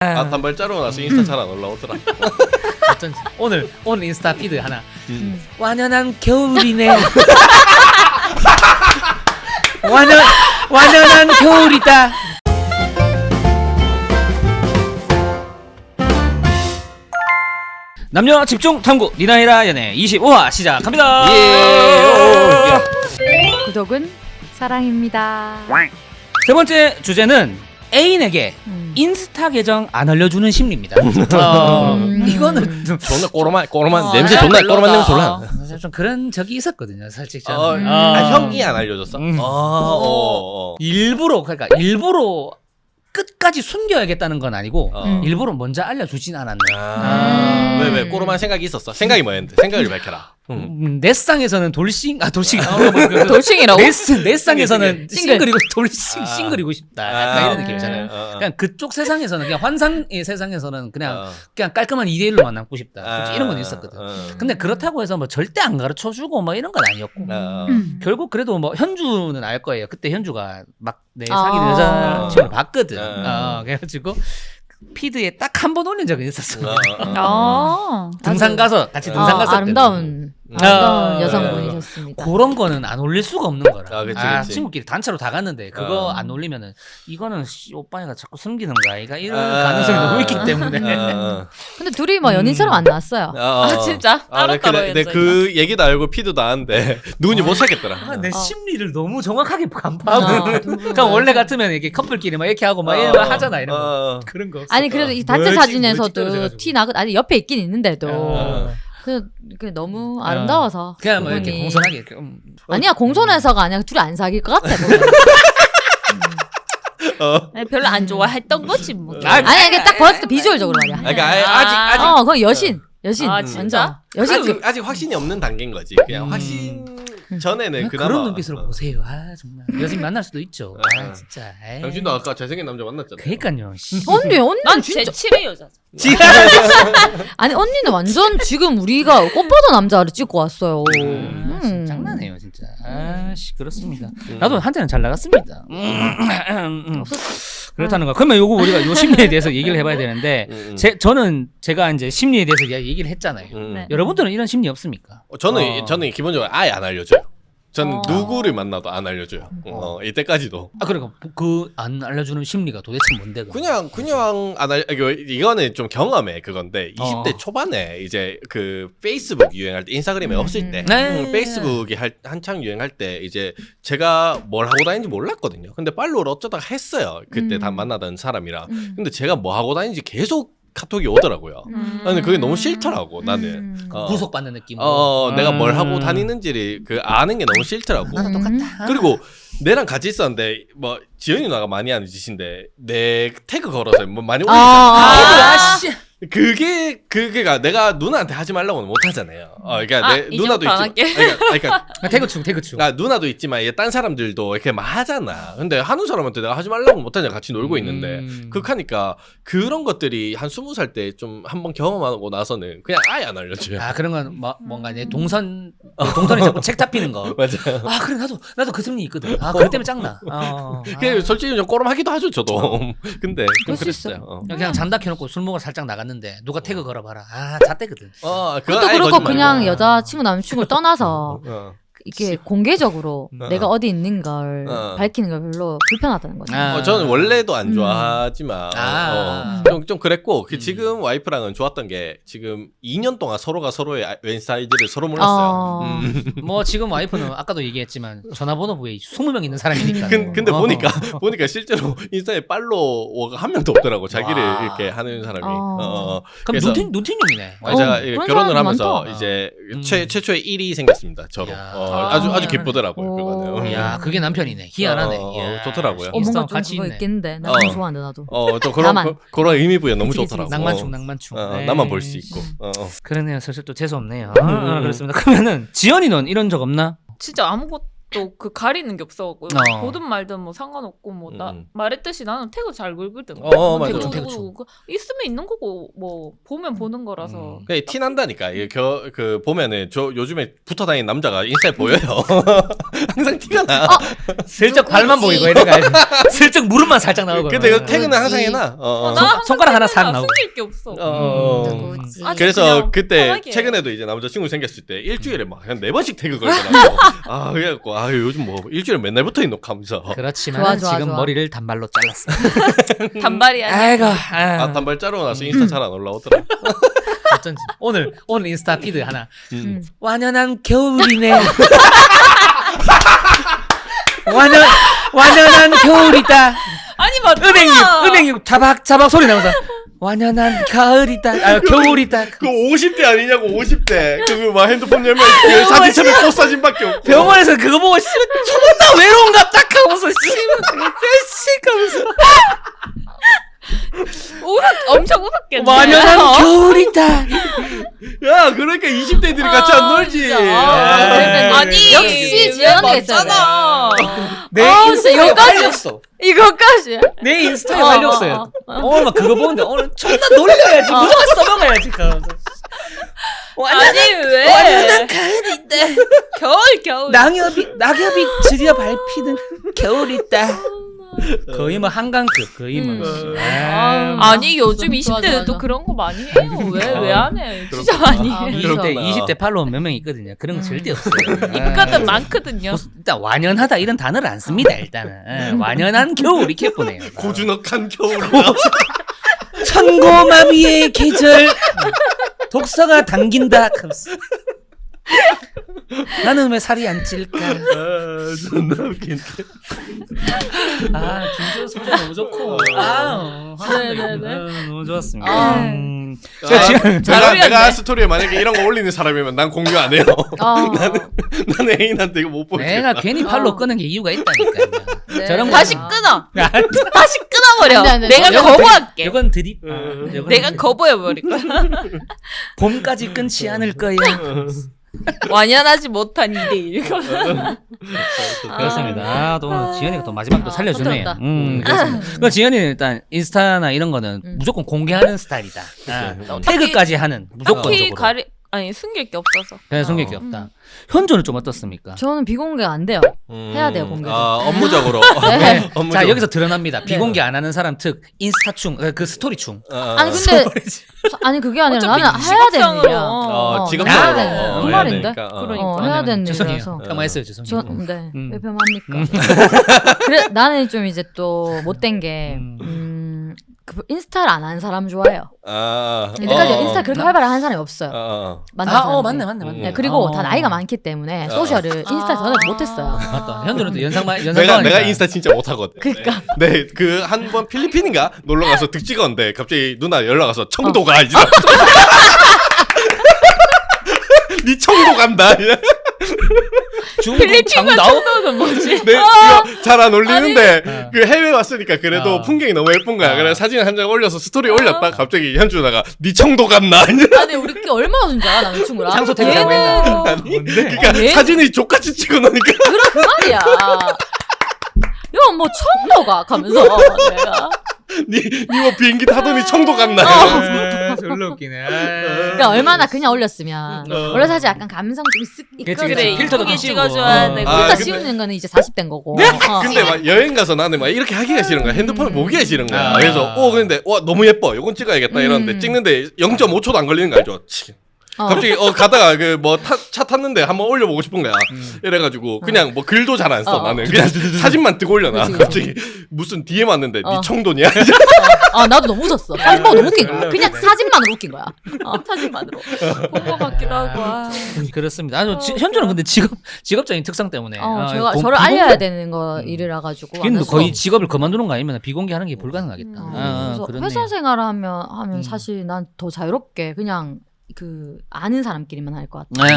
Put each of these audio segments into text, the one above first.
아 단발자로 나서 인스타 잘 안 올라오더라. 어쩐지 오늘 인스타 피드 하나 완연한 겨울이네. 완연한 겨울이다. 남녀 집중 탐구 리나이라 연애 25화 시작합니다. 예. 구독은 사랑입니다. 세 번째 주제는 애인에게 인스타 계정 안 알려주는 심리입니다. 이거는 좀 존나 꼬로만 냄새 존나 꼬로만 냄새 졸라. 좀 그런 적이 있었거든요, 솔직히 저는. 형이 안 알려줬어? 일부러 끝까지 숨겨야겠다는 건 아니고 일부러 먼저 알려주진 않았네. 왜 꼬로만 생각이 있었어? 생각이 뭐였는데? 생각을 밝혀라. 내 쌍에서는 돌싱이라고? 내 쌍에서는 싱글이고 싱글이고 싶다. 약간 이런 느낌이잖아요. 그냥 그쪽 세상에서는 그냥 환상의 세상에서는 그냥 깔끔한 2대1로 만나고 싶다. 솔직히 이런 건 있었거든. 근데 그렇다고 해서 뭐 절대 안 가르쳐주고 뭐 이런 건 아니었고 결국 그래도 뭐 현주는 알 거예요. 그때 현주가 막 내 사귀는 여자친구를 봤거든. 그래가지고 피드에 딱 한 번 올린 적은 있었어. 등산 가서 같이 등산 갔을 때 아름다운 여성분이셨습니다. 그런 거는 안 올릴 수가 없는 거라. 그치. 친구끼리 단체로 다 갔는데 그거 안 올리면은 이거는 오빠가 자꾸 숨기는 거 아이가 이런 가능성이 너무 있기 때문에. 근데 둘이 뭐 연인처럼 안 나왔어요. 진짜? 따로따로 근데 그 얘기도 알고 피드도 아는데 누군지 못 찾겠더라. 내 심리를 너무 정확하게 간파하고. 그러니까 원래 같으면 이렇게 커플끼리 막 이렇게 하고 막 이런 거 하잖아 이런 거. 그런 거. 아니 그래도 이 단체 사진에서도 티 나고 아니 옆에 있긴 있는데도 그 너무 아름다워서 그냥 뭐 이렇게 공손하게 이렇게. 아니야 공손해서가 아니야 둘이 안 사귈 것 같아. 아니, 별로 안 좋아했던 거지 뭐. 아니 이게 딱 봤을 때 비주얼적으로 말이야. 그러니까 아직 그거 여신 아, 진짜? 여신 아직 확신이 없는 단계인 거지. 그냥 확신 전에는 그런 그나마 눈빛으로 보세요. 정말 여신 만날 수도 있죠. 진짜. 당신도 아까 잘생긴 남자 만났잖아. 그러니까요. 언니 난 진짜 제7의 여자죠. 아니 언니는 완전 지금 우리가 꽃보다 남자를 찍고 왔어요. 장난해요 진짜. 그렇습니다. 나도 한때는 잘 나갔습니다. 그렇다는 거. 그러면 요거 우리가 요 심리에 대해서 얘기를 해봐야 되는데 제가 이제 심리에 대해서 얘기를 했잖아요. 네. 여러분들은 이런 심리 없습니까? 저는 기본적으로 아예 안 알려줘요. 저는 누구를 만나도 안 알려줘요. 이때까지도. 그러니까 그 안 알려주는 심리가 도대체 뭔데? 그냥 안 이거는 좀 경험해 그건데 20대 초반에 이제 그 페이스북 유행할 때 인스타그램이 없을 때 페이스북이 한창 유행할 때 이제 제가 뭘 하고 다니는지 몰랐거든요. 근데 팔로우를 어쩌다가 했어요. 그때 다 만나던 사람이랑. 근데 제가 뭐 하고 다니는지 계속 카톡이 오더라고요. 나는 그게 너무 싫더라고. 나는 구속받는 느낌으로. 내가 뭘 하고 다니는지를 아는 게 너무 싫더라고. 나도 똑같다. 그리고 내랑 같이 있었는데 뭐 지연이 누나가 많이 하는 짓인데 내 태그 걸어서 뭐 많이 올리잖아. 그게가 내가 누나한테 하지 말라고는 못 하잖아요. 그러니까 내 누나도 있지만, 그러니까 태그충. 누나도 있지만 이게 딴 사람들도 이렇게 막 하잖아. 근데 하는 사람한테 내가 하지 말라고 못 하잖아. 같이 놀고 있는데 그하니까 그런 것들이 한 20살 때 좀 한번 경험하고 나서는 그냥 아예 안 알려줘요. 그런 건 뭔가 이제 동선이 자꾸 책 잡히는 거. 맞아. 그래 나도 그 심리 있거든. 그것 때문에 짱나. 그냥 솔직히 좀 꼬름하기도 하죠 저도. 근데 좀 그랬어요. 그냥 잠다 켜놓고 술 먹어 살짝 나갔는데 누가 태그 걸어봐라. 잣대거든. 그것도 그렇고 그냥 여자친구 남자친구를 떠나서 이렇게 공개적으로 내가 어디 있는 걸 밝히는 걸 별로 불편하다는 거죠. 저는 원래도 안 좋아하지만 좀 그랬고 지금 와이프랑은 좋았던 게 지금 2년 동안 서로가 서로의 왼사이드를 서로 몰랐어요. 뭐 지금 와이프는 아까도 얘기했지만 전화번호부에 20명 있는 사람이니까. 근데 보니까 실제로 인스타에 팔로워가 한 명도 없더라고. 자기를 이렇게 하는 사람이. 그럼 눈팅용이네. 제가 결혼을 하면서 많다. 이제 최초의 일이 생겼습니다. 저로. 아주 기쁘더라고요. 그거는. 야, 그게 남편이네. 희한하네. 좋더라고요. 뭔가 좀 같이 그거 있네. 있겠는데 나 너무 좋아한다 나도. 또 그런 의미 부여 너무 좋더라고. 낭만충. 나만 볼 수 있고. 그러네요. 사실 또 재수 없네요. 그렇습니다. 그러면은 지연이는 이런 적 없나? 진짜 아무것도 또 그 가리는 게 없어갖고 보든 말든 뭐 상관없고 뭐 나 말했듯이 나는 태그 잘 긁거든. 맞아. 태그 있으면 있는 거고 뭐 보면 보는 거라서. 그게 티 난다니까. 이게 그 보면은 저 요즘에 붙어 다니는 남자가 인스타에 보여요. 항상 티가 나. 슬쩍 발만 보이고 이래가 슬쩍 무릎만 살짝 나오고. 근데 그 태그는 항상 해놔. 나 손가락 하나 싹 나오고. 숨길 게 없어. 누구지? 그래서 그때 편하게. 최근에도 이제 남자친구 생겼을 때 일주일에 막 한 4번씩 태그 걸더라고. 그래갖고 요즘 뭐 일주일에 맨날 붙어 있노 하면서. 그렇지만 좋아, 지금 좋아. 머리를 단발로 잘랐어. 단발이 아니야. 아이고. 단발 자르고 나서 인스타 잘 안 올라오더라. 어쩐지 오늘 인스타 피드 하나 완연한 겨울이네. 완연한 겨울이다. 아니 맞잖아. 은행육 자박 소리 나면서 완연한 가을이다. 겨울이다. 그 50대 아니냐고 50대. 그거 막 핸드폰 열면 그 사진 첩에 꽃 사진밖에 없고. 병원에서 그거 보고 씨발 존나 외로운가 딱 하고서 씨발 하면서 엄청 웃었겠네. 완연한 겨울이다. 야, 그러니까 20대들이 같이 안 놀지. 아니 역시 지연이가 있잖아. 내 진짜 인스타에 이거까지? 활렸어. 이거까지. 내 인스타에 활렸어요. 오늘 막 그거 보는데 오늘 존나 놀려야지. 무조건 써먹어야지. 아니 왜? 완연한 가을이다. 겨울. 낙엽이 지려 밟히는 겨울이다. 거의 뭐 한강급 거의 뭐. 아니 요즘 좋아, 20대들 또 좋아. 그런 거 많이 해요. 왜 안 해? 진짜 많이 해. 20대 팔로워 몇 명 있거든요. 그런 거 절대 없어요. 있거든 많거든요. 일단 완연하다 이런 단어를 안 씁니다. 일단은 완연한 겨울 이렇게 보내요. 고즈넉한 겨울이다. 천고마비의 계절 독서가 당긴다. 나는 왜 살이 안 찔까? 존나 웃긴데. 김지호 소재 너무 좋고. 너무 좋았습니다. 내가 스토리에 만약에 이런 거 올리는 사람이면 난 공유 안 해요. 나는 애인한테 이거 못 보겠어. 내가 괜히 팔로 끄는 게 이유가 있다니까요. 네. 저런 다시 거. 끊어. 다시 끊어버려. 안 돼. 내가 이건 거부할게. 이건 드립. 내가 거부해버릴 거야. 봄까지 끊지 않을 거야. 완연하지 못한 2대1. 그렇습니다. 또 지연이가 또 마지막 또 살려주네요. 터뜨렸다. 그렇습니다. 그럼 지연이는 일단 인스타나 이런 거는 무조건 공개하는 스타일이다. 태그까지 하는 무조건적으로. 아니 숨길 게 없어서. 그냥 숨길 게 없다. 현조는 좀 어떻습니까? 저는 비공개 안 돼요. 해야 돼요 공개. 업무적으로. 네. 업무적으로. 자 여기서 드러납니다. 비공개 안 하는 사람 특 인스타충 그 스토리충. 아니 근데 아니 그게 아니라 나는 해야 되는 일이야. 직업상으로. 해야 되는 그 말인데. 그러니까. 해야 되는 죄송해요. 일이라서. 폐마했어요. 죄송해요. 네. 왜 폐마합니까? 그래 나는 좀 이제 또 못된 게 그 인스타를 안 하는 사람 좋아해요. 여태까지 인스타 그렇게 활발히 하는 사람이 없어요. 맞네. 네, 그리고 다 나이가 많기 때문에 소셜을 인스타 전혀 못했어요. 맞다. 현조는 또 연상만 내가 인스타 진짜 못하거든. 그러니까. 네, 그 한 번 필리핀인가 놀러 가서 득 찍었는데 갑자기 누나 연락 와서 청도 가 이제. 니 청도 간다. 필리핀과 청도는 뭐지? 네, 이거 잘 안 올리는데 그 해외 왔으니까 그래도 풍경이 너무 예쁜 거야. 그래서 사진 한 장 올려서 스토리 올렸다. 갑자기 현주나가 니 청도 갔나? 아니 우리 꽤 얼마나 준줄 알아 남자친구랑. 장소 태그라고 했나? 그러니까 사진이 족같이 찍어놓으니까. 그 말이야. 이거 뭐 청도가 가면서 내가. 니뭐 비행기 타더니 청도 갔나? 졸라 웃기네. 그러니까 얼마나 그냥 올렸으면 원래 사실 약간 감성 좀 있거든. 그래 필터도 이쁘게 좀 찍어줘야 되고. 필터 근데- 씌우는 거는 이제 40대인 거고. 근데 막 여행 가서 나는 막 이렇게 하기가 싫은 거야. 핸드폰을 보기가 싫은 거야. 그래서 근데 너무 예뻐. 요건 찍어야겠다 이러는데 찍는데 0.5초도 안 걸리는 거 알죠? 갑자기 가다가 그 뭐 차 탔는데 한번 올려보고 싶은 거야. 이래가지고 그냥 뭐 글도 잘 안 써. 나는 그냥 사진만 뜨고 올려놔. 그치. 갑자기 무슨 DM 왔는데 니 청도냐? 나도 너무 웃었어. 사진 보고 너무 웃긴 거야. 그냥 사진만으로 웃긴 거야. 사진만으로. 본거 같기도 하고. 그렇습니다. 현주는 근데 직업적인 특성 때문에 제가 저를 알려야 되는 거 일이라 가지고. 걔는 거의 직업을 그만두는 거 아니면 비공개하는 게 불가능하겠다. 그래서 그렇네. 회사 생활하면 사실 난 더 자유롭게 그냥 그 아는 사람끼리만 할 것 같아.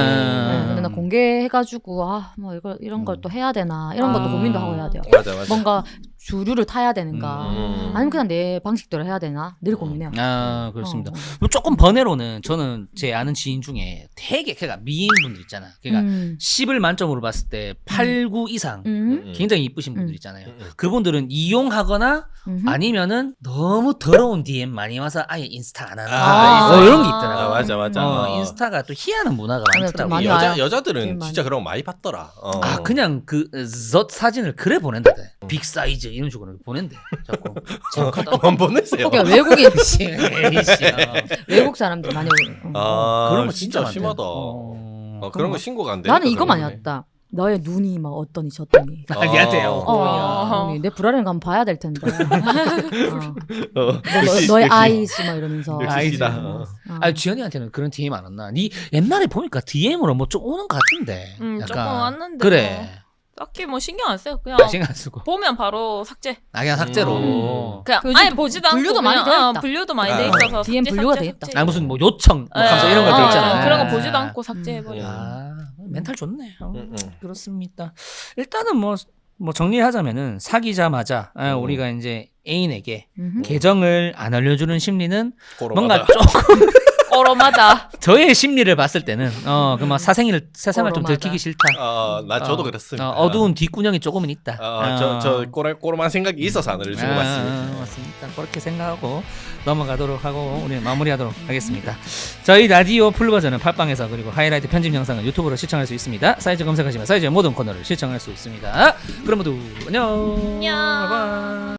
근데 나 공개해가지고 뭐 이런 걸 또 해야 되나 이런 것도 고민도 하고 해야 돼요. 맞아. 뭔가 주류를 타야 되는가 아니면 그냥 내 방식대로 해야 되나 늘 고민해요. 아 그렇습니다. 뭐 조금 번외로는 저는 제 아는 지인 중에 되게 걔가 미인분들 있잖아. 걔가 10을 만점으로 봤을 때 8, 9 이상 굉장히 이쁘신 분들 있잖아요. 그분들은 이용하거나 아니면은 너무 더러운 DM 많이 와서 아예 인스타 안 하는 이런 게 있더라고요. 맞아. 인스타가 또 희한한 문화가 많더라고요. 많이 여자들은 진짜 그런 거 많이 봤더라. 그냥 그 사진을 그래 보낸다대. 빅사이즈 이런 식으로 보낸대. 자꾸. 안 보내세요. 그러니까 외국인 에이씨. 외국 사람들 많이 그런 거 진짜 많대. 심하다. 그런 거 신고가 안 돼. 나는 이거 많이 왔다. 너의 눈이 막 어떠니 저떠니. 아니야. 내 불알을 가면 봐야 될 텐데. 너의 아이스 막 이러면서. 아이다. 아니 지연이한테는 그런 DM 안 왔나? 니 옛날에 보니까 DM으로 뭐 좀 오는 것 같은데. 조금 왔는데. 그래. 딱히 뭐 신경 안 써요. 그냥 신경 안 쓰고. 보면 바로 삭제. 그냥 삭제로. 그냥 아예 보지도 않고 분류도 많이 돼 있다. 분류도 많이 돼 있어서 DM 삭제, 분류가 삭제, 돼 있다. 삭제. 아 무슨 뭐 요청 뭐 하면서 이런 거 돼 있잖아. 그런 거 보지도 않고 삭제해버려. 멘탈 좋네. 그렇습니다. 일단은 뭐 정리하자면은 사귀자마자 우리가 이제 애인에게 계정을 안 알려주는 심리는 뭔가 조금 꼬롬하다. 저의 심리를 봤을 때는 그막 세상을 좀 들키기 싫다. 나 저도 그랬습니다. 어두운 뒷구녕이 조금은 있다. 저 꼬롬한 생각이 있어서 안 알려준 것 같습니다. 맞습니다. 그렇게 생각하고 넘어가도록 하고 우리는 마무리하도록 하겠습니다. 저희 라디오 풀버전은 팟빵에서 그리고 하이라이트 편집 영상은 유튜브로 시청할 수 있습니다. 사이즈 검색하시면 사이즈의 모든 코너를 시청할 수 있습니다. 그럼 모두 안녕. 안녕.